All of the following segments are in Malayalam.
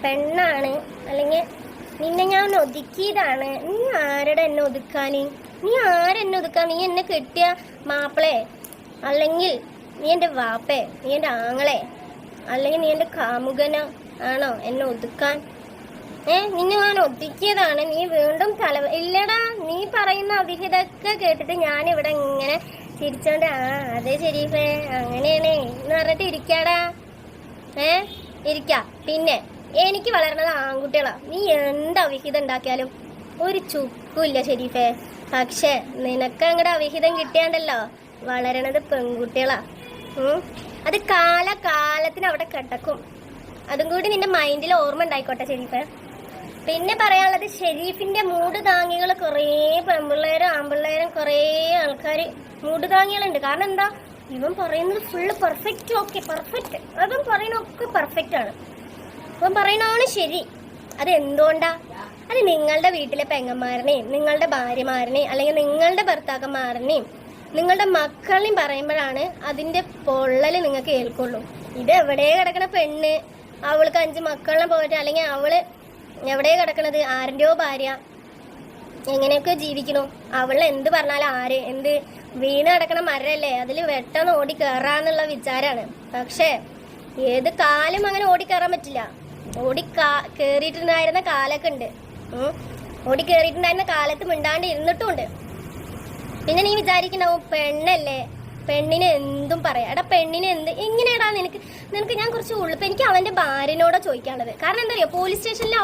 പെണ്ണാണ്, അല്ലെങ്കിൽ നിന്നെ ഞാൻ ഒതുക്കിയതാണ്. നീ ആരുടെ എന്നെ ഒതുക്കാന്? നീ ആരെന്നെ ഒതുക്കാൻ? നീ എന്നെ കെട്ടിയ മാപ്പിളെ, അല്ലെങ്കിൽ നീ എൻ്റെ വാപ്പേ, നീ എൻ്റെ ആങ്ങളെ, അല്ലെങ്കിൽ നീ എൻ്റെ കാമുകനോ ആണോ എന്നെ ഒതുക്കാൻ? നിന്നെ ഞാൻ ഒതുക്കിയതാണ്. നീ വീണ്ടും ഇല്ലടാ, നീ പറയുന്ന അവിഹിതമൊക്കെ കേട്ടിട്ട് ഞാനിവിടെ ഇങ്ങനെ ചിരിച്ചോണ്ട് അതെ ഷെരീഫേ അങ്ങനെയാണേ എന്ന് പറഞ്ഞിട്ട് ഇരിക്കാടാ. ഇരിക്ക. പിന്നെ എനിക്ക് വളർന്നത് ആൺകുട്ടികളാ. നീ എന്ത് അവിഹിതം ഉണ്ടാക്കിയാലും ഒരു ചുക്കുമില്ല ഷെരീഫേ. പക്ഷെ നിനക്ക് അങ്ങടെ അവിഹിതം കിട്ടിയാണ്ടല്ലോ വളരണത് പെൺകുട്ടികളാ. അത് കാലത്തിന് അവിടെ കിടക്കും. അതും കൂടി നിന്റെ മൈൻഡിൽ ഓർമ്മ ഉണ്ടായിക്കോട്ടെ ഷെരീഫേ. പിന്നെ പറയാനുള്ളത്, ഷെരീഫിന്റെ മൂട് താങ്ങികൾ കുറേ പെൺപിള്ളേരും ആൺപിള്ളേരും കുറേ ആൾക്കാർ മൂട് താങ്ങികളുണ്ട്. കാരണം എന്താ, ഇവൻ പറയുന്നത് ഫുള്ള് പെർഫെക്റ്റ്. Okay, perfect. അതും പറയുന്നൊക്കെ പെർഫെക്റ്റ് ആണ്. അവൻ പറയുന്നതാണ് ശരി. അത് എന്തുകൊണ്ടാ? അത് നിങ്ങളുടെ വീട്ടിലെ പെങ്ങന്മാരനെയും നിങ്ങളുടെ ഭാര്യമാരനെയും അല്ലെങ്കിൽ നിങ്ങളുടെ ഭർത്താക്കന്മാരനെയും നിങ്ങളുടെ മക്കളെയും പറയുമ്പോഴാണ് അതിന്റെ പൊള്ളല് നിങ്ങൾക്ക് ഏൽക്കുള്ളൂ. ഇത് എവിടെ കിടക്കണ പെണ്ണ്, അവൾക്ക് 5 മക്കളെ പോയിട്ട്, അല്ലെങ്കിൽ അവള് എവിടെ കിടക്കണത് ആരുടെയോ ഭാര്യ, എങ്ങനെയൊക്കെ ജീവിക്കണു. അവൾ എന്ത് പറഞ്ഞാലും എന്ത് വീണ് കിടക്കണ മരല്ലേ, അതിൽ വെട്ടന്ന് ഓടി കയറാന്നുള്ള വിചാരാണ്. പക്ഷെ ഏത് കാലം അങ്ങനെ ഓടിക്കയറാൻ പറ്റില്ല. കേറിയിട്ടുണ്ടായിരുന്ന കാലൊക്കെ ഉണ്ട്. ഓടിക്കേറിയിട്ടുണ്ടായിരുന്ന കാലത്ത് മിണ്ടാണ്ട് ഇരുന്നിട്ടുമുണ്ട്. പിന്നെ നീ വിചാരിക്കണ്ടാവും പെണ്ണല്ലേ, പെണ്ണിന് എന്തും പറയാം. എടാ പെണ്ണിന് എങ്ങനെയാടാ നിനക്ക് ഞാൻ കുറച്ച് ഉള്ളിപ്പ്. എനിക്ക് അവന്റെ ഭാര്യനോടാ ചോദിക്കാനുള്ളത്. കാരണം എന്താ അറിയോ, പോലീസ് സ്റ്റേഷനിൽ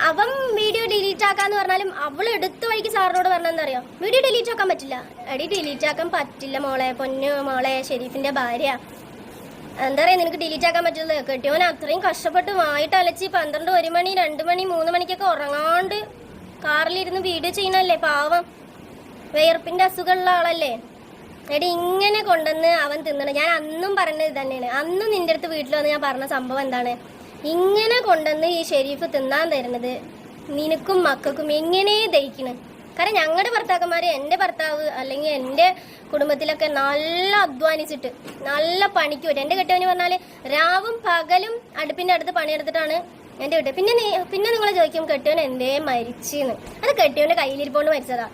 അവൻ വീഡിയോ ഡിലീറ്റ് ആക്കാന്ന് പറഞ്ഞാലും അവള് എടുത്ത വഴിക്ക് സാറിനോട് പറഞ്ഞാൽ എന്താ അറിയോ, വീഡിയോ ഡിലീറ്റ് ആക്കാൻ പറ്റില്ല. ഡിലീറ്റ് ആക്കാൻ പറ്റില്ല മോളെ, പൊന്നു മോളെ, ഷെരീഫിന്റെ ഭാര്യ. എന്താ പറയാ, നിനക്ക് ഡിലീറ്റ് ആക്കാൻ പറ്റില്ല. കെട്ടിയവൻ അത്രയും കഷ്ടപ്പെട്ട് വായിട്ട് അലച്ച് 12, 1 മണി, 2 മണി, 3 മണിക്കൊക്കെ ഉറങ്ങാണ്ട് കാറിലിരുന്ന് വീഡിയോ ചെയ്യണല്ലേ പാവം. വിയർപ്പിന്റെ അസുഖമുള്ള ആളല്ലേ. ഇങ്ങനെ കൊണ്ടുവന്ന് അവൻ തിന്നണം. ഞാൻ അന്നും പറഞ്ഞത് തന്നെയാണ്. അന്നും നിന്റെ അടുത്ത് വീട്ടിൽ വന്ന് ഞാൻ പറഞ്ഞ സംഭവം എന്താണ്, ഇങ്ങനെ കൊണ്ടുവന്ന് ഈ ഷെരീഫ് തിന്നാൻ തരുന്നത് നിനക്കും മക്കൾക്കും എങ്ങനെ ദഹിക്കണം? കാരണം ഞങ്ങളുടെ ഭർത്താക്കന്മാര്, എൻ്റെ ഭർത്താവ് അല്ലെങ്കിൽ എൻ്റെ കുടുംബത്തിലൊക്കെ നല്ല അധ്വാനിച്ചിട്ട് നല്ല പണിക്ക് പറ്റും. എൻ്റെ കെട്ടിയവന് പറഞ്ഞാല് രാവും പകലും അടുപ്പിന്റെ അടുത്ത് പണിയെടുത്തിട്ടാണ് എൻ്റെ കെട്ടിയ. പിന്നെ നിങ്ങൾ ചോദിക്കും കെട്ടിയവൻ എന്തേ മരിച്ചെന്ന്. അത് കെട്ടിയവന്റെ കയ്യിലിരിപ്പോണ്ട് മരിച്ചതാ.